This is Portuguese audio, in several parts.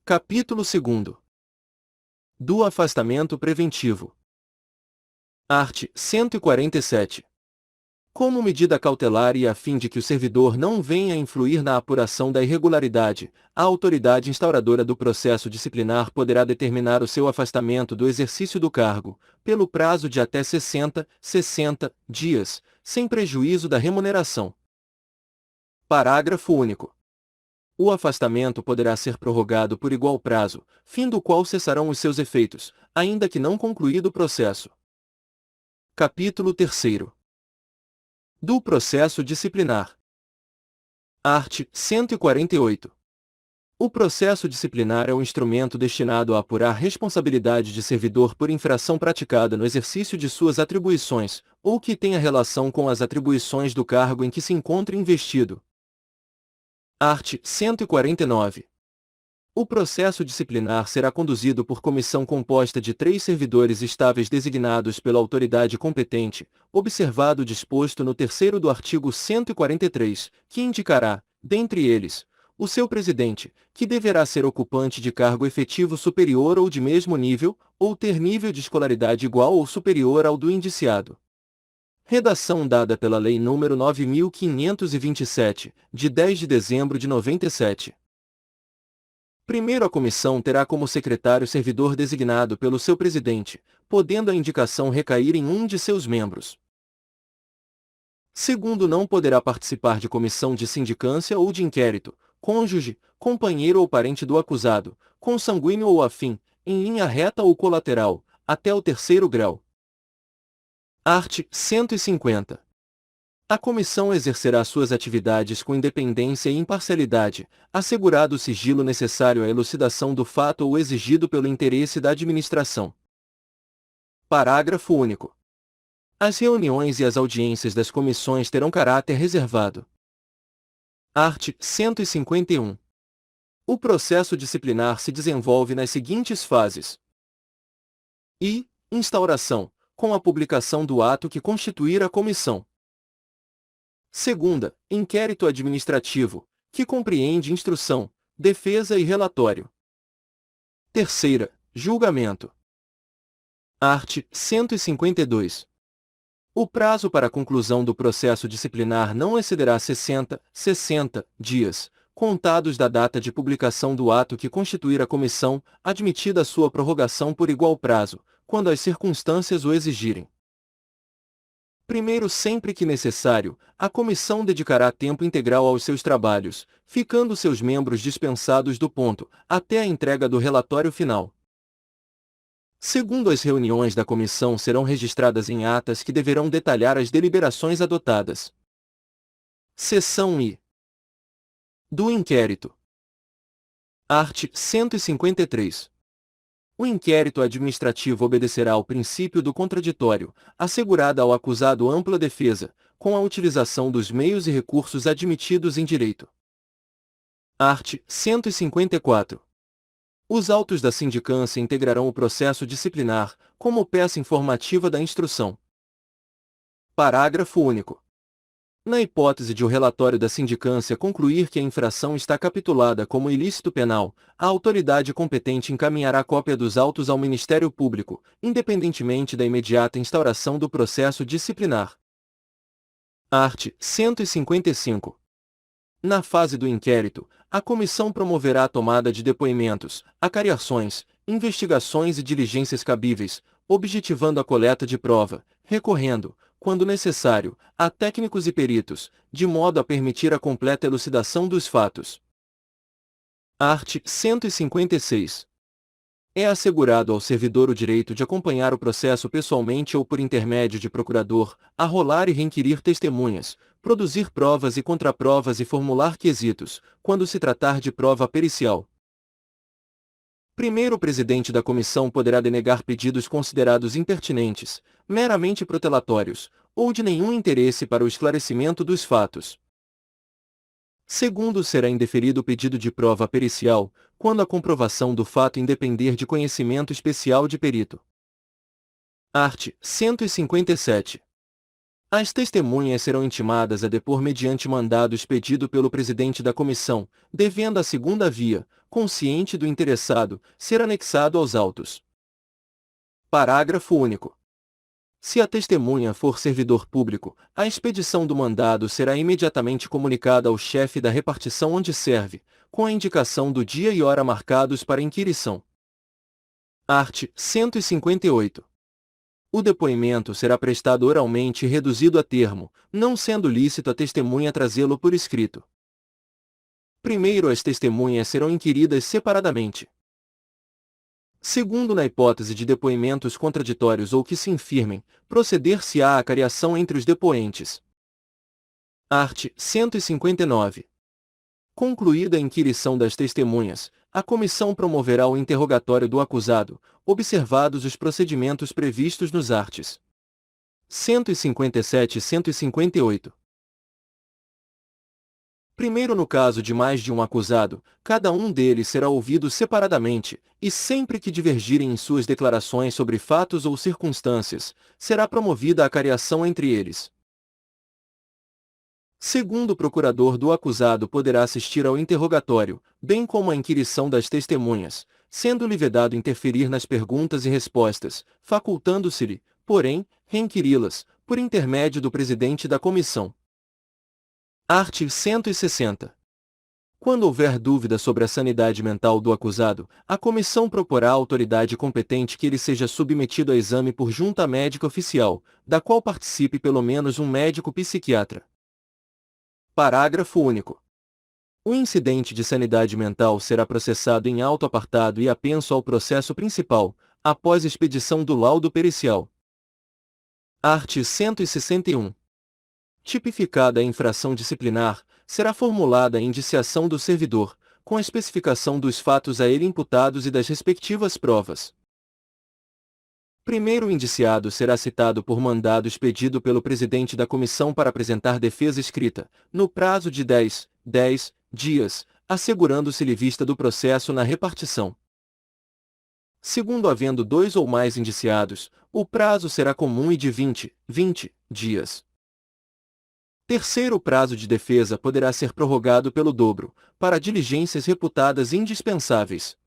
Capítulo 2. Do afastamento preventivo. Art. 147. Como medida cautelar e a fim de que o servidor não venha a influir na apuração da irregularidade, a autoridade instauradora do processo disciplinar poderá determinar o seu afastamento do exercício do cargo, pelo prazo de até 60 dias, sem prejuízo da remuneração. Parágrafo único. O afastamento poderá ser prorrogado por igual prazo, fim do qual cessarão os seus efeitos, ainda que não concluído o processo. Capítulo 3. Do processo disciplinar. Art. 148. O processo disciplinar é um instrumento destinado a apurar responsabilidade de servidor por infração praticada no exercício de suas atribuições, ou que tenha relação com as atribuições do cargo em que se encontre investido. Art. 149. O processo disciplinar será conduzido por comissão composta de 3 servidores estáveis designados pela autoridade competente, observado o disposto no 3º do artigo 143, que indicará, dentre eles, o seu presidente, que deverá ser ocupante de cargo efetivo superior ou de mesmo nível, ou ter nível de escolaridade igual ou superior ao do indiciado. Redação dada pela Lei nº 9.527, de 10 de dezembro de 97. Primeiro, a comissão terá como secretário servidor designado pelo seu presidente, podendo a indicação recair em um de seus membros. Segundo, não poderá participar de comissão de sindicância ou de inquérito, cônjuge, companheiro ou parente do acusado, consanguíneo ou afim, em linha reta ou colateral, até o 3º grau. Art. 150. A comissão exercerá suas atividades com independência e imparcialidade, assegurado o sigilo necessário à elucidação do fato ou exigido pelo interesse da administração. Parágrafo único. As reuniões e as audiências das comissões terão caráter reservado. Art. 151. O processo disciplinar se desenvolve nas seguintes fases. Instauração, com a publicação do ato que constituir a comissão. Segunda, inquérito administrativo, que compreende instrução, defesa e relatório. Terceira, julgamento. Art. 152. O prazo para a conclusão do processo disciplinar não excederá 60 dias, contados da data de publicação do ato que constituir a comissão, admitida a sua prorrogação por igual prazo, quando as circunstâncias o exigirem. Primeiro, sempre que necessário, a comissão dedicará tempo integral aos seus trabalhos, ficando seus membros dispensados do ponto, até a entrega do relatório final. Segundo, as reuniões da comissão serão registradas em atas que deverão detalhar as deliberações adotadas. Seção I. Do inquérito. Art. 153. O inquérito administrativo obedecerá ao princípio do contraditório, assegurada ao acusado ampla defesa, com a utilização dos meios e recursos admitidos em direito. Art. 154. Os autos da sindicância integrarão o processo disciplinar, como peça informativa da instrução. Parágrafo único. Na hipótese de o relatório da sindicância concluir que a infração está capitulada como ilícito penal, a autoridade competente encaminhará cópia dos autos ao Ministério Público, independentemente da imediata instauração do processo disciplinar. Art. 155. Na fase do inquérito, a comissão promoverá a tomada de depoimentos, acariações, investigações e diligências cabíveis, objetivando a coleta de prova, recorrendo, quando necessário, a técnicos e peritos, de modo a permitir a completa elucidação dos fatos. Art. 156. É assegurado ao servidor o direito de acompanhar o processo pessoalmente ou por intermédio de procurador, arrolar e requerir testemunhas, produzir provas e contraprovas e formular quesitos, quando se tratar de prova pericial. Primeiro, o presidente da comissão poderá denegar pedidos considerados impertinentes, meramente protelatórios, ou de nenhum interesse para o esclarecimento dos fatos. Segundo, será indeferido o pedido de prova pericial, quando a comprovação do fato independer de conhecimento especial de perito. Art. 157. As testemunhas serão intimadas a depor mediante mandado expedido pelo presidente da comissão, devendo a segunda via, consciente do interessado, ser anexado aos autos. Parágrafo único. Se a testemunha for servidor público, a expedição do mandado será imediatamente comunicada ao chefe da repartição onde serve, com a indicação do dia e hora marcados para inquirição. Art. 158. O depoimento será prestado oralmente e reduzido a termo, não sendo lícito a testemunha trazê-lo por escrito. Primeiro, as testemunhas serão inquiridas separadamente. Segundo, na hipótese de depoimentos contraditórios ou que se infirmem, proceder-se-á à cariação entre os depoentes. Art. 159. Concluída a inquirição das testemunhas, a comissão promoverá o interrogatório do acusado, observados os procedimentos previstos nos arts. 157 e 158. Primeiro, no caso de mais de um acusado, cada um deles será ouvido separadamente, e sempre que divergirem em suas declarações sobre fatos ou circunstâncias, será promovida a cariação entre eles. Segundo, o procurador do acusado poderá assistir ao interrogatório, bem como à inquirição das testemunhas, sendo-lhe vedado interferir nas perguntas e respostas, facultando-se-lhe, porém, reinquiri-las, por intermédio do presidente da comissão. Art. 160. Quando houver dúvida sobre a sanidade mental do acusado, a comissão proporá à autoridade competente que ele seja submetido a exame por junta médica oficial, da qual participe pelo menos um médico psiquiatra. Parágrafo único. O incidente de sanidade mental será processado em auto apartado e apenso ao processo principal, após expedição do laudo pericial. Art. 161. Tipificada a infração disciplinar, será formulada a indiciação do servidor, com a especificação dos fatos a ele imputados e das respectivas provas. Primeiro, o indiciado será citado por mandado expedido pelo presidente da comissão para apresentar defesa escrita, no prazo de 10 dias, assegurando-se-lhe vista do processo na repartição. Segundo, havendo 2 ou mais indiciados, o prazo será comum e de 20 dias. Terceiro, o prazo de defesa poderá ser prorrogado pelo dobro, para diligências reputadas indispensáveis.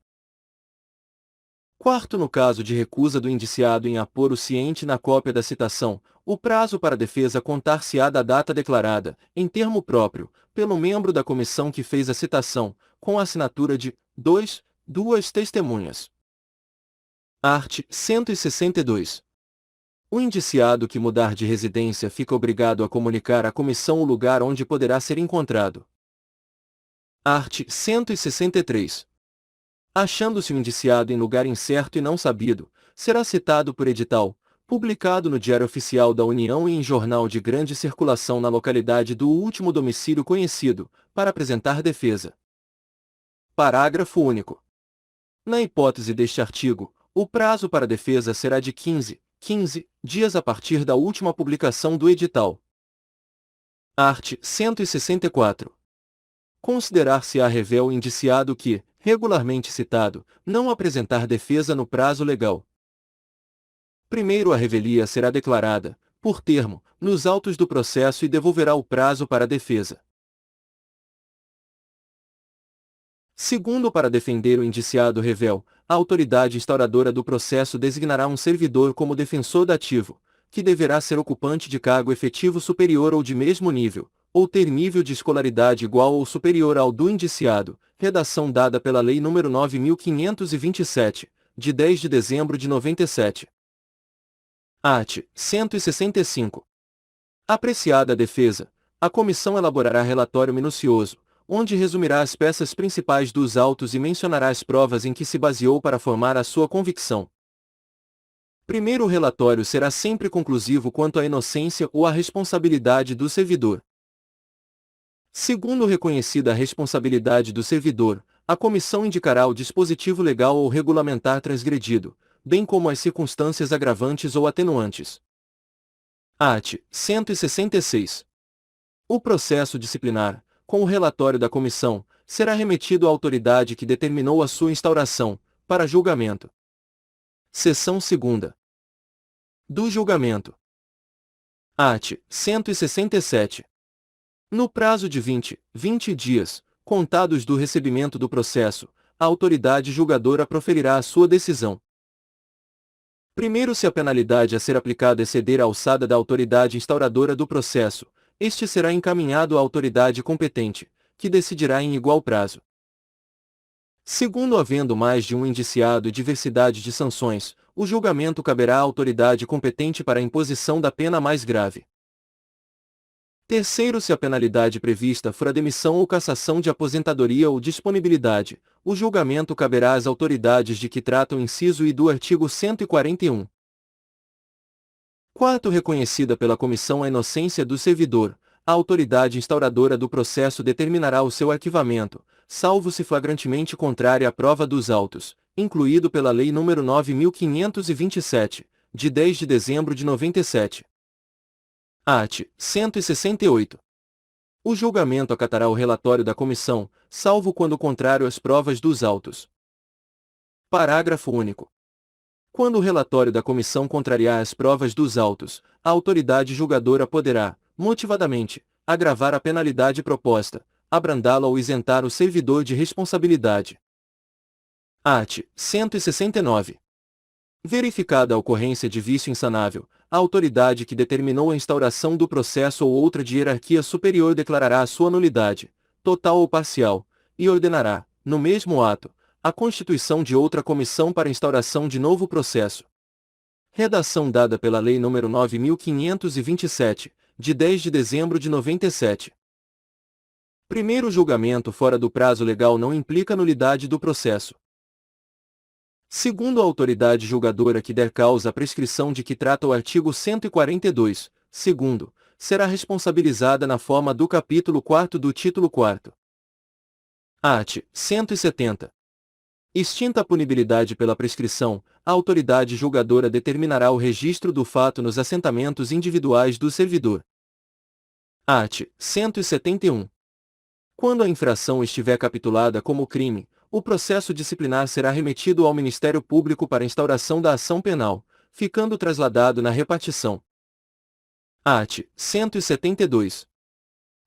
Quarto, no caso de recusa do indiciado em apor o ciente na cópia da citação, o prazo para a defesa contar-se-á da data declarada, em termo próprio, pelo membro da comissão que fez a citação, com a assinatura de duas testemunhas. Art. 162. O indiciado que mudar de residência fica obrigado a comunicar à comissão o lugar onde poderá ser encontrado. Art. 163. Achando-se o indiciado em lugar incerto e não sabido, será citado por edital, publicado no Diário Oficial da União e em jornal de grande circulação na localidade do último domicílio conhecido, para apresentar defesa. Parágrafo único. Na hipótese deste artigo, o prazo para a defesa será de 15 dias a partir da última publicação do edital. Art. 164. Considerar-se-á revel o indiciado que, regularmente citado, não apresentar defesa no prazo legal. Primeiro, a revelia será declarada, por termo, nos autos do processo e devolverá o prazo para a defesa. Segundo, para defender o indiciado revel, a autoridade instauradora do processo designará um servidor como defensor dativo, que deverá ser ocupante de cargo efetivo superior ou de mesmo nível, ou ter nível de escolaridade igual ou superior ao do indiciado, redação dada pela Lei nº 9.527, de 10 de dezembro de 97. Art. 165. Apreciada a defesa, a comissão elaborará relatório minucioso, onde resumirá as peças principais dos autos e mencionará as provas em que se baseou para formar a sua convicção. Primeiro, o relatório será sempre conclusivo quanto à inocência ou à responsabilidade do servidor. Segundo, reconhecida a responsabilidade do servidor, a comissão indicará o dispositivo legal ou regulamentar transgredido, bem como as circunstâncias agravantes ou atenuantes. Art. 166. O processo disciplinar, com o relatório da comissão, será remetido à autoridade que determinou a sua instauração, para julgamento. Seção 2ª. Do julgamento. Art. 167. No prazo de 20 dias, contados do recebimento do processo, a autoridade julgadora proferirá a sua decisão. Primeiro, se a penalidade a ser aplicada exceder a alçada da autoridade instauradora do processo, este será encaminhado à autoridade competente, que decidirá em igual prazo. Segundo, havendo mais de um indiciado e diversidade de sanções, o julgamento caberá à autoridade competente para a imposição da pena mais grave. Terceiro, se a penalidade prevista for a demissão ou cassação de aposentadoria ou disponibilidade, o julgamento caberá às autoridades de que trata o inciso I do artigo 141. Quarto, reconhecida pela comissão a inocência do servidor, a autoridade instauradora do processo determinará o seu arquivamento, salvo se flagrantemente contrária à prova dos autos, incluído pela Lei nº 9.527, de 10 de dezembro de 97. Art. 168. O julgamento acatará o relatório da comissão, salvo quando contrário às provas dos autos. Parágrafo único. Quando o relatório da comissão contrariar as provas dos autos, a autoridade julgadora poderá, motivadamente, agravar a penalidade proposta, abrandá-la ou isentar o servidor de responsabilidade. Art. 169. Verificada a ocorrência de vício insanável, a autoridade que determinou a instauração do processo ou outra de hierarquia superior declarará a sua nulidade, total ou parcial, e ordenará, no mesmo ato, a constituição de outra comissão para instauração de novo processo. Redação dada pela Lei nº 9.527, de 10 de dezembro de 97. Primeiro, julgamento fora do prazo legal não implica nulidade do processo. Segundo, a autoridade julgadora que der causa à prescrição de que trata o artigo 142, segundo, será responsabilizada na forma do capítulo 4º do título 4º. Art. 170. Extinta a punibilidade pela prescrição, a autoridade julgadora determinará o registro do fato nos assentamentos individuais do servidor. Art. 171. Quando a infração estiver capitulada como crime, o processo disciplinar será remetido ao Ministério Público para instauração da ação penal, ficando trasladado na repartição. Art. 172.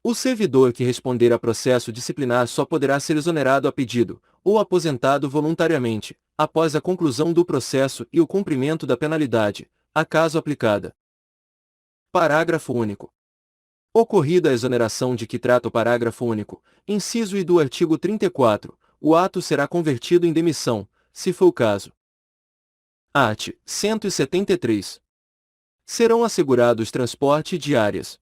O servidor que responder a processo disciplinar só poderá ser exonerado a pedido, ou aposentado voluntariamente, após a conclusão do processo e o cumprimento da penalidade, acaso aplicada. Parágrafo único. Ocorrida a exoneração de que trata o parágrafo único, inciso I do artigo 34, o ato será convertido em demissão, se for o caso. Art. 173. Serão assegurados transporte e diárias.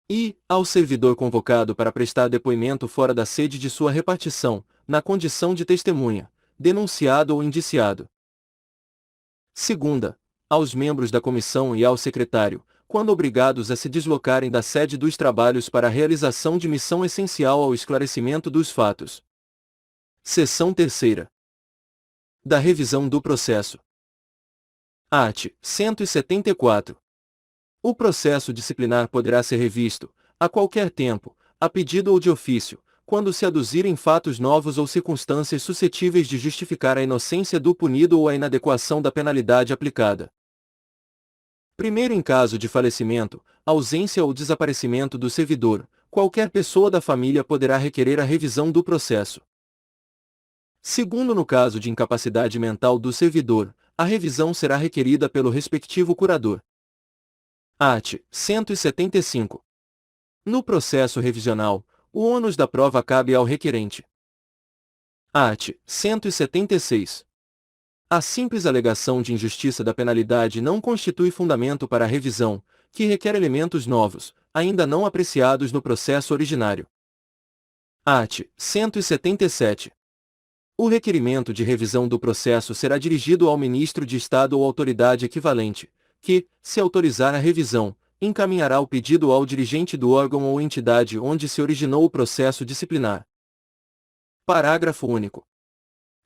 E, ao servidor convocado para prestar depoimento fora da sede de sua repartição, na condição de testemunha, denunciado ou indiciado. Segunda, aos membros da comissão e ao secretário, quando obrigados a se deslocarem da sede dos trabalhos para a realização de missão essencial ao esclarecimento dos fatos. Seção 3ª. Da revisão do processo. Art. 174. O processo disciplinar poderá ser revisto, a qualquer tempo, a pedido ou de ofício, quando se aduzirem fatos novos ou circunstâncias suscetíveis de justificar a inocência do punido ou a inadequação da penalidade aplicada. Primeiro, em caso de falecimento, ausência ou desaparecimento do servidor, qualquer pessoa da família poderá requerer a revisão do processo. Segundo, no caso de incapacidade mental do servidor, a revisão será requerida pelo respectivo curador. Art. 175. No processo revisional, o ônus da prova cabe ao requerente. Art. 176. A simples alegação de injustiça da penalidade não constitui fundamento para a revisão, que requer elementos novos, ainda não apreciados no processo originário. Art. 177. O requerimento de revisão do processo será dirigido ao ministro de Estado ou autoridade equivalente, que, se autorizar a revisão, encaminhará o pedido ao dirigente do órgão ou entidade onde se originou o processo disciplinar. Parágrafo único.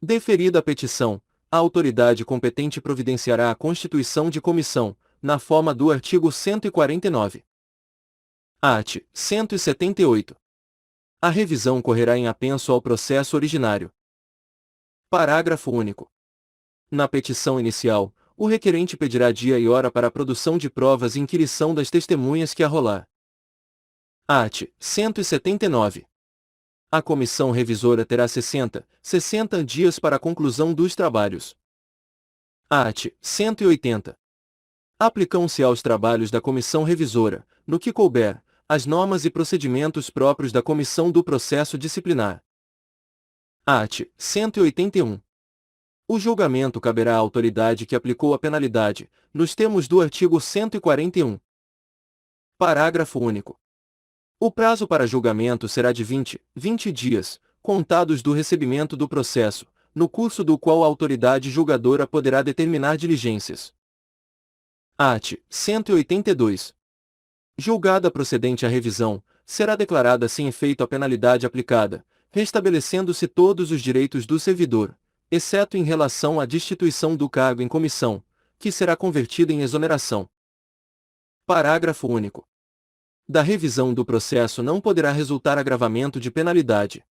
Deferida a petição, a autoridade competente providenciará a constituição de comissão, na forma do artigo 149. Art. 178. A revisão correrá em apenso ao processo originário. Parágrafo único. Na petição inicial, o requerente pedirá dia e hora para a produção de provas e inquirição das testemunhas que arrolar. Art. 179. A comissão revisora terá 60 dias para a conclusão dos trabalhos. Art. 180. Aplicam-se aos trabalhos da comissão revisora, no que couber, as normas e procedimentos próprios da comissão do processo disciplinar. Art. 181. O julgamento caberá à autoridade que aplicou a penalidade, nos termos do artigo 141. Parágrafo único. O prazo para julgamento será de 20 dias, contados do recebimento do processo, no curso do qual a autoridade julgadora poderá determinar diligências. Art. 182. Julgada procedente a revisão, será declarada sem efeito a penalidade aplicada, restabelecendo-se todos os direitos do servidor, exceto em relação à destituição do cargo em comissão, que será convertida em exoneração. Parágrafo único. Da revisão do processo não poderá resultar agravamento de penalidade.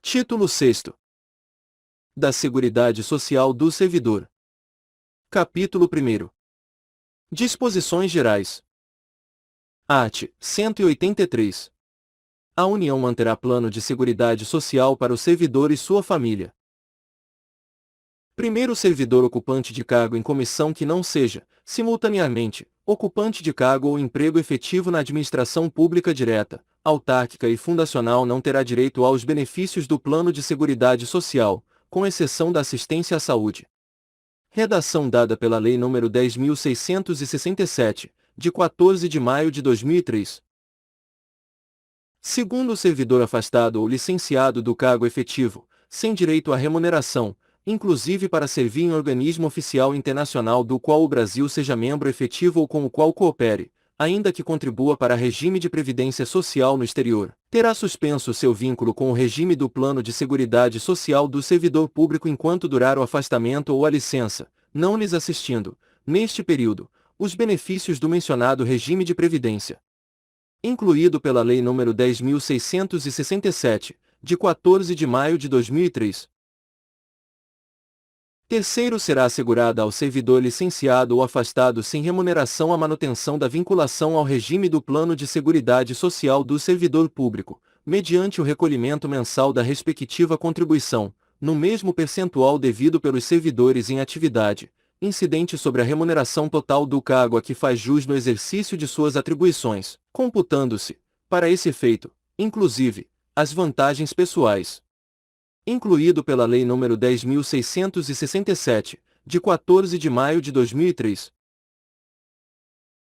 Título 6º. Da Seguridade Social do Servidor. Capítulo 1º. Disposições Gerais. Art. 183. A União manterá plano de seguridade social para o servidor e sua família. Primeiro, servidor ocupante de cargo em comissão que não seja, simultaneamente, ocupante de cargo ou emprego efetivo na administração pública direta, autárquica e fundacional não terá direito aos benefícios do Plano de Seguridade Social, com exceção da assistência à saúde. Redação dada pela Lei nº 10.667, de 14 de maio de 2003. Segundo, o servidor afastado ou licenciado do cargo efetivo, sem direito à remuneração, inclusive para servir em organismo oficial internacional do qual o Brasil seja membro efetivo ou com o qual coopere, ainda que contribua para regime de previdência social no exterior, terá suspenso seu vínculo com o regime do Plano de Seguridade Social do servidor público enquanto durar o afastamento ou a licença, não lhes assistindo, neste período, os benefícios do mencionado regime de previdência. Incluído pela Lei nº 10.667, de 14 de maio de 2003. Terceiro, será assegurada ao servidor licenciado ou afastado sem remuneração a manutenção da vinculação ao regime do Plano de Seguridade Social do servidor público, mediante o recolhimento mensal da respectiva contribuição, no mesmo percentual devido pelos servidores em atividade, incidente sobre a remuneração total do cargo a que faz jus no exercício de suas atribuições, computando-se, para esse efeito, inclusive, as vantagens pessoais. Incluído pela Lei nº 10.667, de 14 de maio de 2003.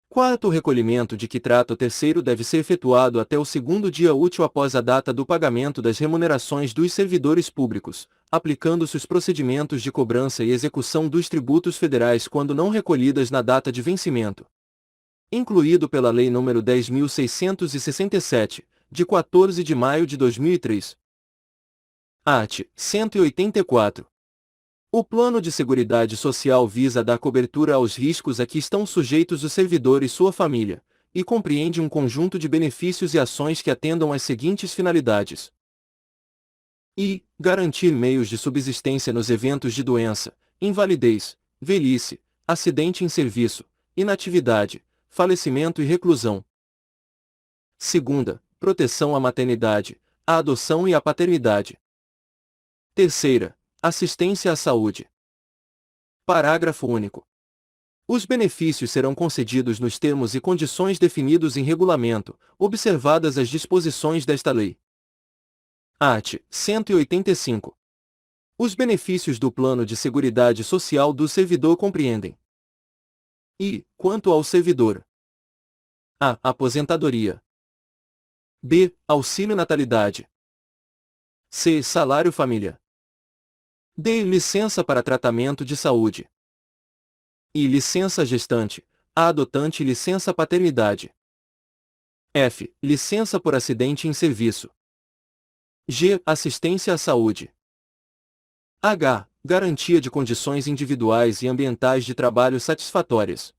Quarto, o recolhimento de que trata o terceiro deve ser efetuado até o segundo dia útil após a data do pagamento das remunerações dos servidores públicos, aplicando-se os procedimentos de cobrança e execução dos tributos federais quando não recolhidas na data de vencimento. Incluído pela Lei nº 10.667, de 14 de maio de 2003. Art. 184. O Plano de Seguridade Social visa dar cobertura aos riscos a que estão sujeitos o servidor e sua família, e compreende um conjunto de benefícios e ações que atendam às seguintes finalidades. Garantir meios de subsistência nos eventos de doença, invalidez, velhice, acidente em serviço, inatividade, falecimento e reclusão. Segunda, proteção à maternidade, à adoção e à paternidade. Terceira, assistência à saúde. Parágrafo único. Os benefícios serão concedidos nos termos e condições definidos em regulamento, observadas as disposições desta lei. Art. 185. Os benefícios do Plano de Seguridade Social do servidor compreendem: quanto ao servidor: a. Aposentadoria. b. Auxílio natalidade. c. Salário família. D. Licença para tratamento de saúde. E. Licença gestante, a adotante e licença paternidade. F. Licença por acidente em serviço. G. Assistência à saúde. H. Garantia de condições individuais e ambientais de trabalho satisfatórias.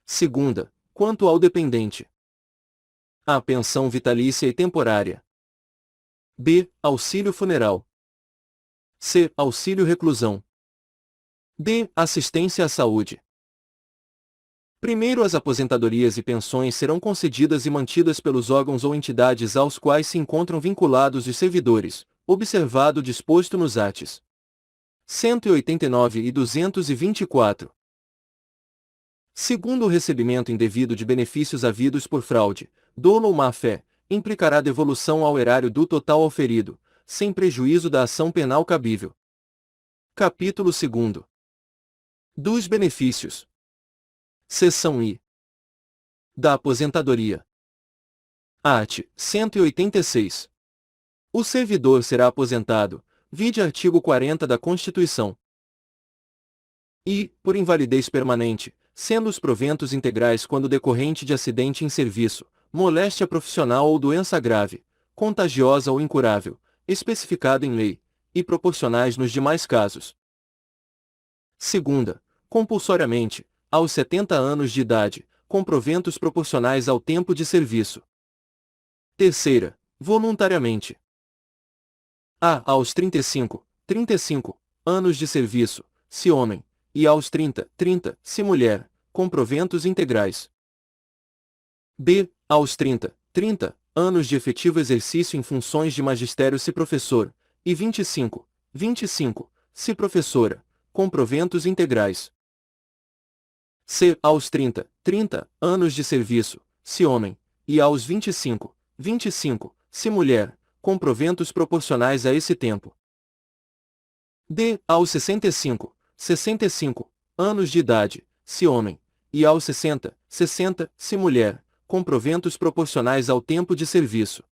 Segunda, quanto ao dependente: a. Pensão vitalícia e temporária. B. Auxílio funeral. C. Auxílio reclusão. D. Assistência à saúde. Primeiro, as aposentadorias e pensões serão concedidas e mantidas pelos órgãos ou entidades aos quais se encontram vinculados os servidores, observado o disposto nos arts. 189 e 224. Segundo, o recebimento indevido de benefícios havidos por fraude, dolo ou má-fé, implicará devolução ao erário do total auferido, sem prejuízo da ação penal cabível. Capítulo 2. Dos benefícios. Seção I. Da aposentadoria. Art. 186. O servidor será aposentado, vide artigo 40 da Constituição. E, por invalidez permanente, sendo os proventos integrais quando decorrente de acidente em serviço, moléstia profissional ou doença grave, contagiosa ou incurável, especificado em lei, e proporcionais nos demais casos. Segunda, compulsoriamente, aos 70 anos de idade, com proventos proporcionais ao tempo de serviço. Terceira, voluntariamente. Aos 35 anos de serviço, se homem, e aos 30, se mulher, com proventos integrais. B. Aos 30 anos de efetivo exercício em funções de magistério se professor, e 25, se professora, com proventos integrais. C. Aos 30 anos de serviço, se homem, e aos 25, se mulher, com proventos proporcionais a esse tempo. D. Aos 65 anos de idade, se homem, e aos 60, se mulher, com proventos proporcionais ao tempo de serviço.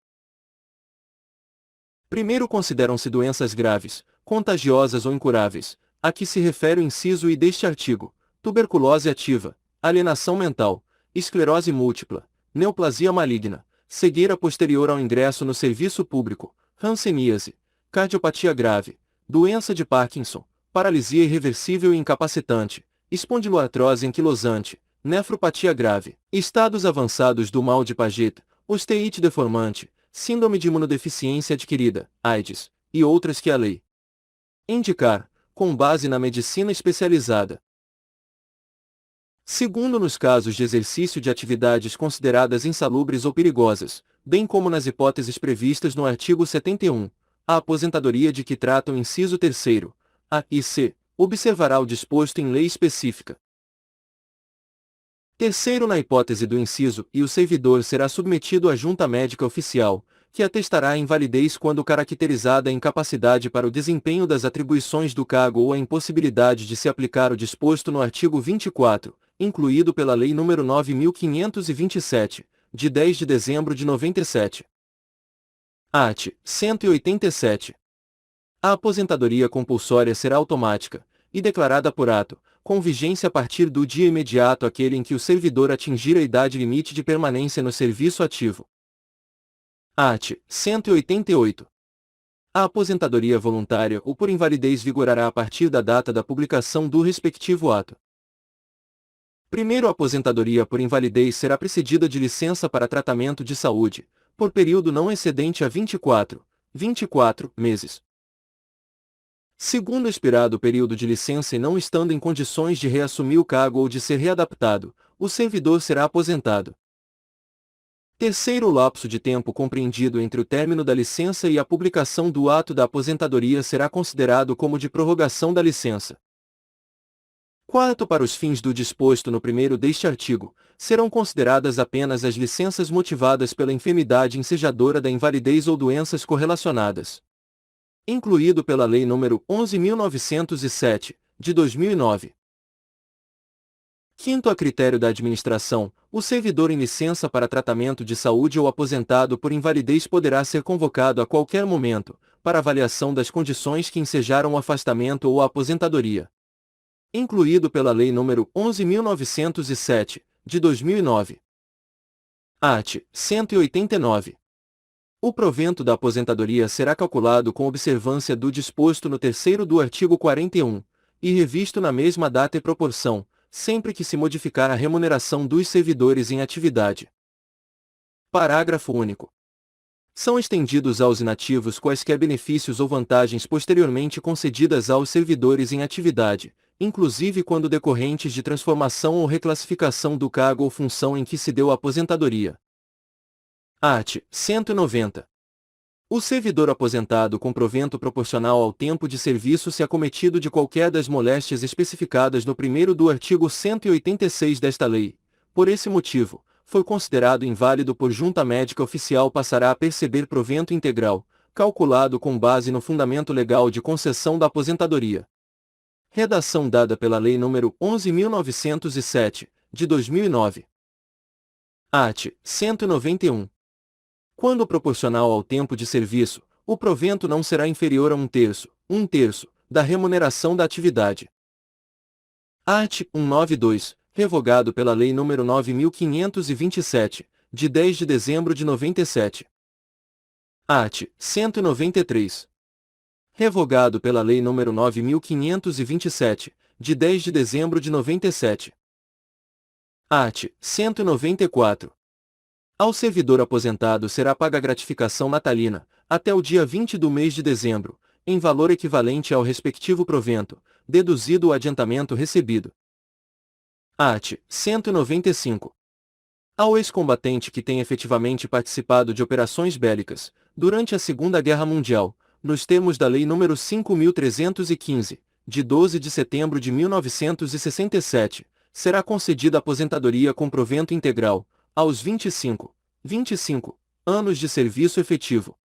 Primeiro, consideram-se doenças graves, contagiosas ou incuráveis, a que se refere o inciso I deste artigo: tuberculose ativa, alienação mental, esclerose múltipla, neoplasia maligna, cegueira posterior ao ingresso no serviço público, hanseníase, cardiopatia grave, doença de Parkinson, paralisia irreversível e incapacitante, espondiloartrose anquilosante, nefropatia grave, estados avançados do mal de Paget, osteite deformante, síndrome de imunodeficiência adquirida, AIDS, e outras que a lei indicar, com base na medicina especializada. Segundo, nos casos de exercício de atividades consideradas insalubres ou perigosas, bem como nas hipóteses previstas no artigo 71, a aposentadoria de que trata o inciso 3º, A e C, observará o disposto em lei específica. Terceiro, na hipótese do inciso I, o servidor será submetido à junta médica oficial, que atestará a invalidez quando caracterizada a incapacidade para o desempenho das atribuições do cargo ou a impossibilidade de se aplicar o disposto no artigo 24, incluído pela Lei nº 9.527, de 10 de dezembro de 97. Art. 187. A aposentadoria compulsória será automática, e declarada por ato, com vigência a partir do dia imediato àquele em que o servidor atingir a idade limite de permanência no serviço ativo. Art. 188. A aposentadoria voluntária ou por invalidez vigorará a partir da data da publicação do respectivo ato. Primeiro, a aposentadoria por invalidez será precedida de licença para tratamento de saúde, por período não excedente a 24 meses. Segundo, expirado o período de licença e não estando em condições de reassumir o cargo ou de ser readaptado, o servidor será aposentado. Terceiro, o lapso de tempo compreendido entre o término da licença e a publicação do ato da aposentadoria será considerado como de prorrogação da licença. Quarto, para os fins do disposto no primeiro deste artigo, serão consideradas apenas as licenças motivadas pela enfermidade ensejadora da invalidez ou doenças correlacionadas, incluído pela Lei nº 11.907, de 2009. Quinto, a critério da administração, o servidor em licença para tratamento de saúde ou aposentado por invalidez poderá ser convocado a qualquer momento, para avaliação das condições que ensejaram o afastamento ou a aposentadoria, incluído pela Lei nº 11.907, de 2009. Art. 189. O provento da aposentadoria será calculado com observância do disposto no terceiro do artigo 41, e revisto na mesma data e proporção, sempre que se modificar a remuneração dos servidores em atividade. Parágrafo único. São estendidos aos inativos quaisquer benefícios ou vantagens posteriormente concedidas aos servidores em atividade, inclusive quando decorrentes de transformação ou reclassificação do cargo ou função em que se deu a aposentadoria. Art. 190. O servidor aposentado com provento proporcional ao tempo de serviço se acometido de qualquer das moléstias especificadas no primeiro do artigo 186 desta lei, por esse motivo, foi considerado inválido por junta médica oficial, passará a perceber provento integral, calculado com base no fundamento legal de concessão da aposentadoria. Redação dada pela Lei nº 11.907, de 2009. Art. 191. Quando proporcional ao tempo de serviço, o provento não será inferior a um terço, da remuneração da atividade. Art. 192, revogado pela Lei nº 9.527, de 10 de dezembro de 97. Art. 193. Revogado pela Lei nº 9.527, de 10 de dezembro de 97. Art. 194. Ao servidor aposentado será paga a gratificação natalina, até o dia 20 do mês de dezembro, em valor equivalente ao respectivo provento, deduzido o adiantamento recebido. Art. 195. Ao ex-combatente que tem efetivamente participado de operações bélicas, durante a Segunda Guerra Mundial, nos termos da Lei nº 5.315, de 12 de setembro de 1967, será concedida aposentadoria com provento integral, aos 25 anos de serviço efetivo.